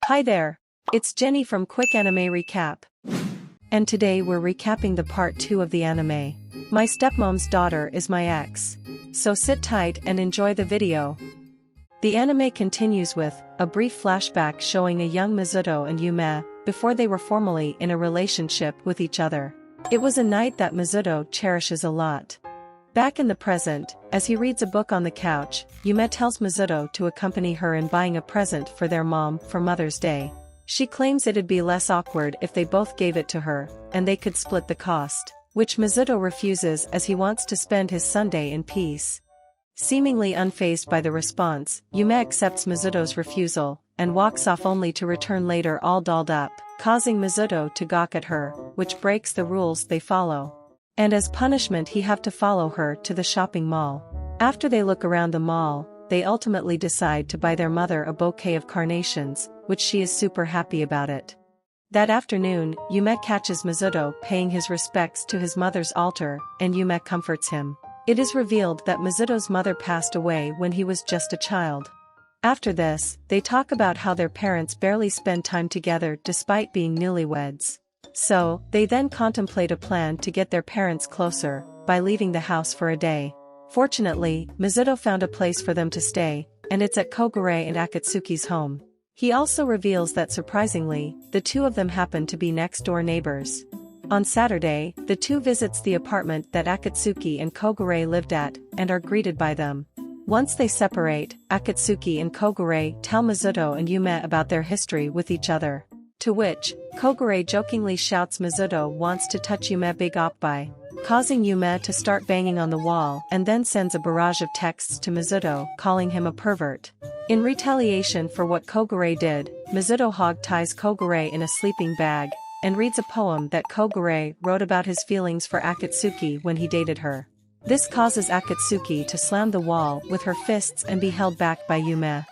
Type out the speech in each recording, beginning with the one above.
Hi there, it's Jenny from Quick Anime Recap. And today we're recapping the part 2 of the anime. My stepmom's daughter is my ex. So sit tight and enjoy the video. The anime continues with a brief flashback showing a young Mizuto and Yume before they were formally in a relationship with each other. It was a night that Mizuto cherishes a lot. Back in the present, as he reads a book on the couch, Yume tells Mizuto to accompany her in buying a present for their mom for Mother's Day. She claims it'd be less awkward if they both gave it to her, and they could split the cost, which Mizuto refuses as he wants to spend his Sunday in peace. Seemingly unfazed by the response, Yume accepts Mizuto's refusal, and walks off only to return later all dolled up, causing Mizuto to gawk at her, which breaks the rules they follow. And as punishment he have to follow her to the shopping mall. After they look around the mall, they ultimately decide to buy their mother a bouquet of carnations, which she is super happy about it. That afternoon, Yume catches Mizuto paying his respects to his mother's altar, and Yume comforts him. It is revealed that Mizuto's mother passed away when he was just a child. After this, they talk about how their parents barely spend time together despite being newlyweds. So, they then contemplate a plan to get their parents closer, by leaving the house for a day. Fortunately, Mizuto found a place for them to stay, and it's at Kogure and Akatsuki's home. He also reveals that surprisingly, the two of them happen to be next-door neighbors. On Saturday, the two visits the apartment that Akatsuki and Kogure lived at, and are greeted by them. Once they separate, Akatsuki and Kogure tell Mizuto and Yume about their history with each other. To which, Kogure jokingly shouts Mizuto wants to touch Yume big oppai, causing Yume to start banging on the wall and then sends a barrage of texts to Mizuto calling him a pervert. In retaliation for what Kogure did, Mizuto hog-ties Kogure in a sleeping bag, and reads a poem that Kogure wrote about his feelings for Akatsuki when he dated her. This causes Akatsuki to slam the wall with her fists and be held back by Yume.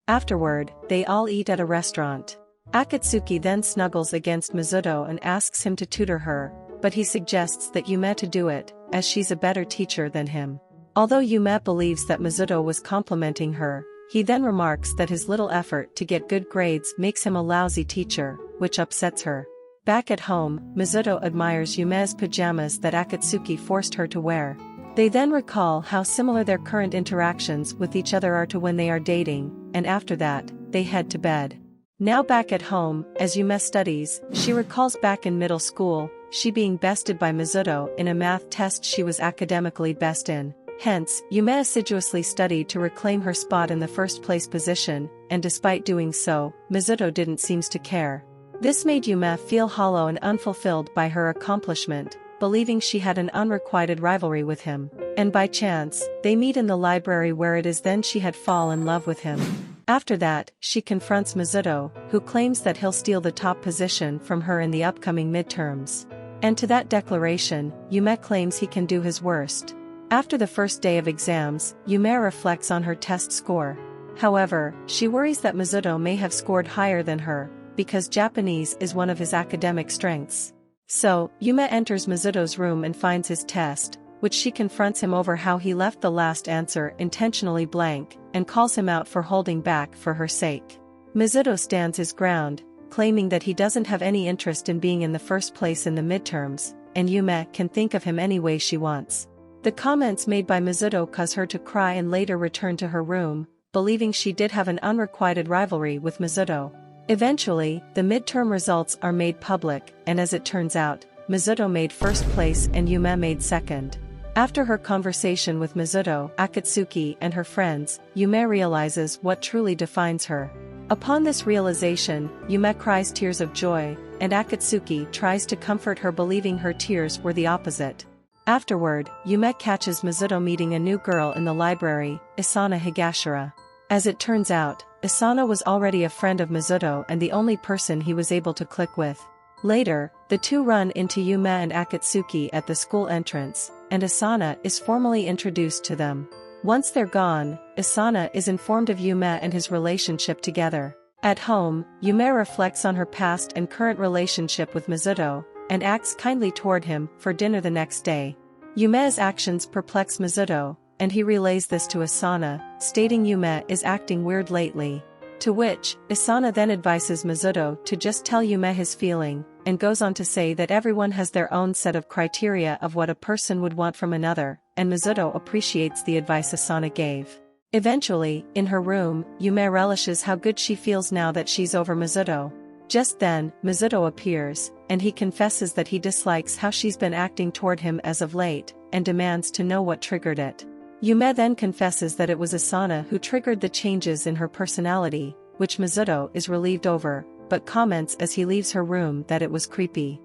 Afterward, they all eat at a restaurant. Akatsuki then snuggles against Mizuto and asks him to tutor her, but he suggests that Yume to do it, as she's a better teacher than him. Although Yume believes that Mizuto was complimenting her, he then remarks that his little effort to get good grades makes him a lousy teacher, which upsets her. Back at home, Mizuto admires Yume's pajamas that Akatsuki forced her to wear. They then recall how similar their current interactions with each other are to when they are dating, and after that, they head to bed. Now back at home, as Yume studies, she recalls back in middle school, she being bested by Mizuto in a math test she was academically best in. Hence, Yume assiduously studied to reclaim her spot in the first place position, and despite doing so, Mizuto didn't seem to care. This made Yume feel hollow and unfulfilled by her accomplishment, believing she had an unrequited rivalry with him. And by chance, they meet in the library where it is then she had fallen in love with him. After that, she confronts Mizuto, who claims that he'll steal the top position from her in the upcoming midterms. And to that declaration, Yume claims he can do his worst. After the first day of exams, Yume reflects on her test score. However, she worries that Mizuto may have scored higher than her, because Japanese is one of his academic strengths. So, Yume enters Mizuto's room and finds his test, which she confronts him over how he left the last answer intentionally blank, and calls him out for holding back for her sake. Mizuto stands his ground, claiming that he doesn't have any interest in being in the first place in the midterms, and Yume can think of him any way she wants. The comments made by Mizuto cause her to cry and later return to her room, believing she did have an unrequited rivalry with Mizuto. Eventually, the midterm results are made public, and as it turns out, Mizuto made first place and Yume made second. After her conversation with Mizuto, Akatsuki and her friends, Yume realizes what truly defines her. Upon this realization, Yume cries tears of joy, and Akatsuki tries to comfort her believing her tears were the opposite. Afterward, Yume catches Mizuto meeting a new girl in the library, Isana Higashira. As it turns out, Isana was already a friend of Mizuto and the only person he was able to click with. Later, the two run into Yume and Akatsuki at the school entrance, and Isana is formally introduced to them. Once they're gone, Isana is informed of Yume and his relationship together. At home, Yume reflects on her past and current relationship with Mizuto, and acts kindly toward him for dinner the next day. Yume's actions perplex Mizuto, and he relays this to Isana, stating Yume is acting weird lately. To which, Asana then advises Mizuto to just tell Yume his feeling, and goes on to say that everyone has their own set of criteria of what a person would want from another, and Mizuto appreciates the advice Asana gave. Eventually, in her room, Yume relishes how good she feels now that she's over Mizuto. Just then, Mizuto appears, and he confesses that he dislikes how she's been acting toward him as of late, and demands to know what triggered it. Yume then confesses that it was Asana who triggered the changes in her personality, which Mizuto is relieved over, but comments as he leaves her room that it was creepy.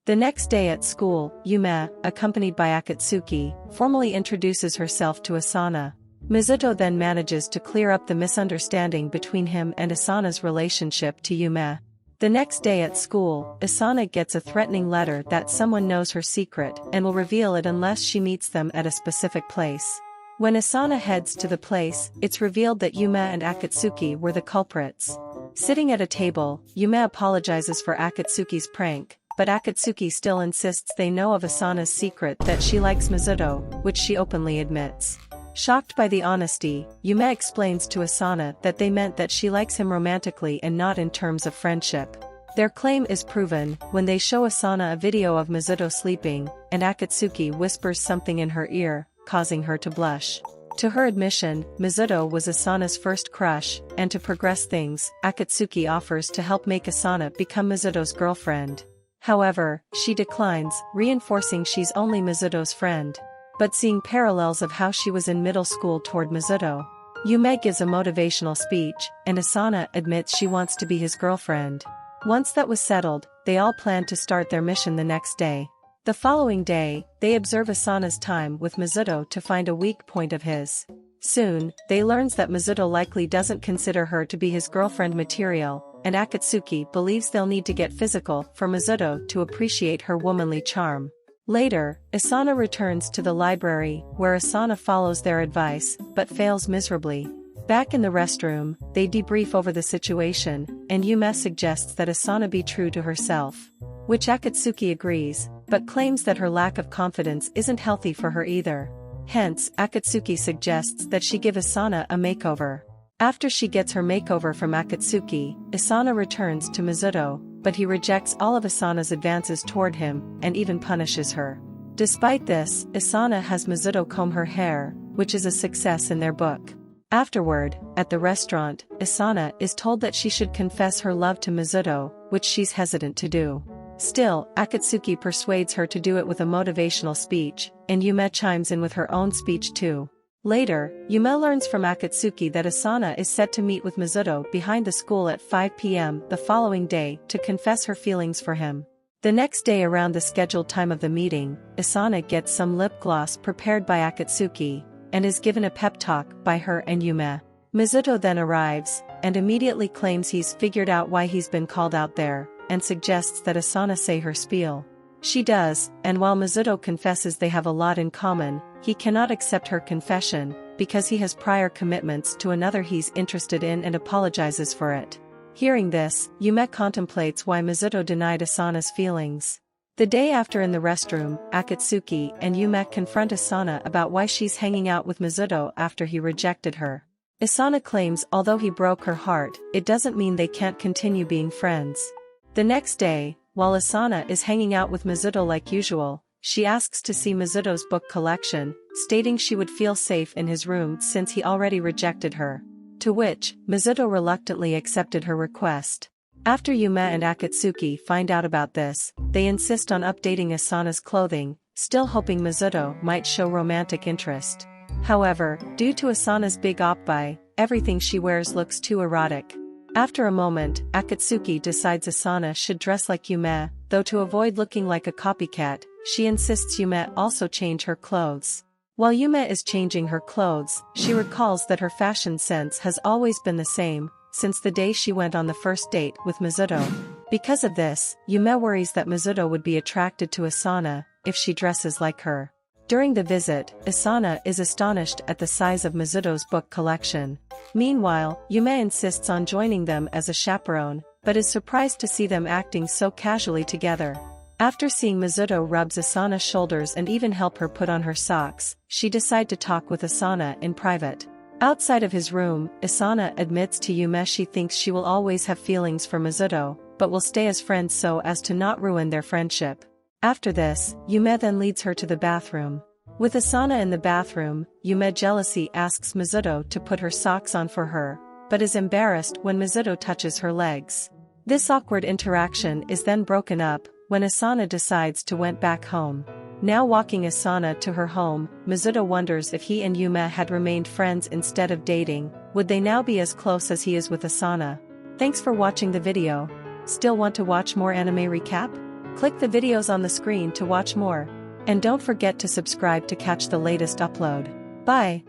The next day at school, Yume, accompanied by Akatsuki, formally introduces herself to Asana. Mizuto then manages to clear up the misunderstanding between him and Asana's relationship to Yume. The next day at school, Asana gets a threatening letter that someone knows her secret and will reveal it unless she meets them at a specific place. When Asana heads to the place, it's revealed that Yume and Akatsuki were the culprits. Sitting at a table, Yume apologizes for Akatsuki's prank, but Akatsuki still insists they know of Asana's secret that she likes Mizuto, which she openly admits. Shocked by the honesty, Yume explains to Asana that they meant that she likes him romantically and not in terms of friendship. Their claim is proven when they show Asana a video of Mizuto sleeping, and Akatsuki whispers something in her ear, causing her to blush. To her admission, Mizuto was Asana's first crush, and to progress things, Akatsuki offers to help make Asana become Mizuto's girlfriend. However, she declines, reinforcing she's only Mizuto's friend. But seeing parallels of how she was in middle school toward Mizuto, Yume gives a motivational speech, and Asana admits she wants to be his girlfriend. Once that was settled, they all plan to start their mission the next day. The following day, they observe Asana's time with Mizuto to find a weak point of his. Soon, they learns that Mizuto likely doesn't consider her to be his girlfriend material, and Akatsuki believes they'll need to get physical for Mizuto to appreciate her womanly charm. Later, Asana returns to the library, where Asana follows their advice, but fails miserably. Back in the restroom, they debrief over the situation, and Yume suggests that Asana be true to herself. Which Akatsuki agrees, but claims that her lack of confidence isn't healthy for her either. Hence, Akatsuki suggests that she give Asana a makeover. After she gets her makeover from Akatsuki, Asana returns to Mizuto, but he rejects all of Asana's advances toward him, and even punishes her. Despite this, Asana has Mizuto comb her hair, which is a success in their book. Afterward, at the restaurant, Asana is told that she should confess her love to Mizuto, which she's hesitant to do. Still, Akatsuki persuades her to do it with a motivational speech, and Yume chimes in with her own speech too. Later, Yume learns from Akatsuki that Asana is set to meet with Mizuto behind the school at 5 p.m. the following day to confess her feelings for him. The next day around the scheduled time of the meeting, Asana gets some lip gloss prepared by Akatsuki, and is given a pep talk by her and Yume. Mizuto then arrives, and immediately claims he's figured out why he's been called out there, and suggests that Asana say her spiel. She does, and while Mizuto confesses they have a lot in common, he cannot accept her confession, because he has prior commitments to another he's interested in and apologizes for it. Hearing this, Yume contemplates why Mizuto denied Asana's feelings. The day after in the restroom, Akatsuki and Yume confront Asana about why she's hanging out with Mizuto after he rejected her. Asana claims although he broke her heart, it doesn't mean they can't continue being friends. The next day, while Asana is hanging out with Mizuto like usual, she asks to see Mizuto's book collection, stating she would feel safe in his room since he already rejected her. To which, Mizuto reluctantly accepted her request. After Yume and Akatsuki find out about this, they insist on updating Asana's clothing, still hoping Mizuto might show romantic interest. However, due to Asana's big oppai, everything she wears looks too erotic. After a moment, Akatsuki decides Asana should dress like Yume, though to avoid looking like a copycat, she insists Yume also change her clothes. While Yume is changing her clothes, she recalls that her fashion sense has always been the same, since the day she went on the first date with Mizuto. Because of this, Yume worries that Mizuto would be attracted to Asana if she dresses like her. During the visit, Asana is astonished at the size of Mizuto's book collection. Meanwhile, Yume insists on joining them as a chaperone, but is surprised to see them acting so casually together. After seeing Mizuto rubs Asana's shoulders and even help her put on her socks, she decides to talk with Asana in private. Outside of his room, Asana admits to Yume she thinks she will always have feelings for Mizuto, but will stay as friends so as to not ruin their friendship. After this, Yume then leads her to the bathroom. With Asana in the bathroom, Yume jealously asks Mizuto to put her socks on for her, but is embarrassed when Mizuto touches her legs. This awkward interaction is then broken up when Asana decides to went back home. Now walking Asana to her home, Mizuto wonders if he and Yume had remained friends instead of dating, would they now be as close as he is with Asana? Thanks for watching the video. Still want to watch more anime recap? Click the videos on the screen to watch more. And don't forget to subscribe to catch the latest upload. Bye!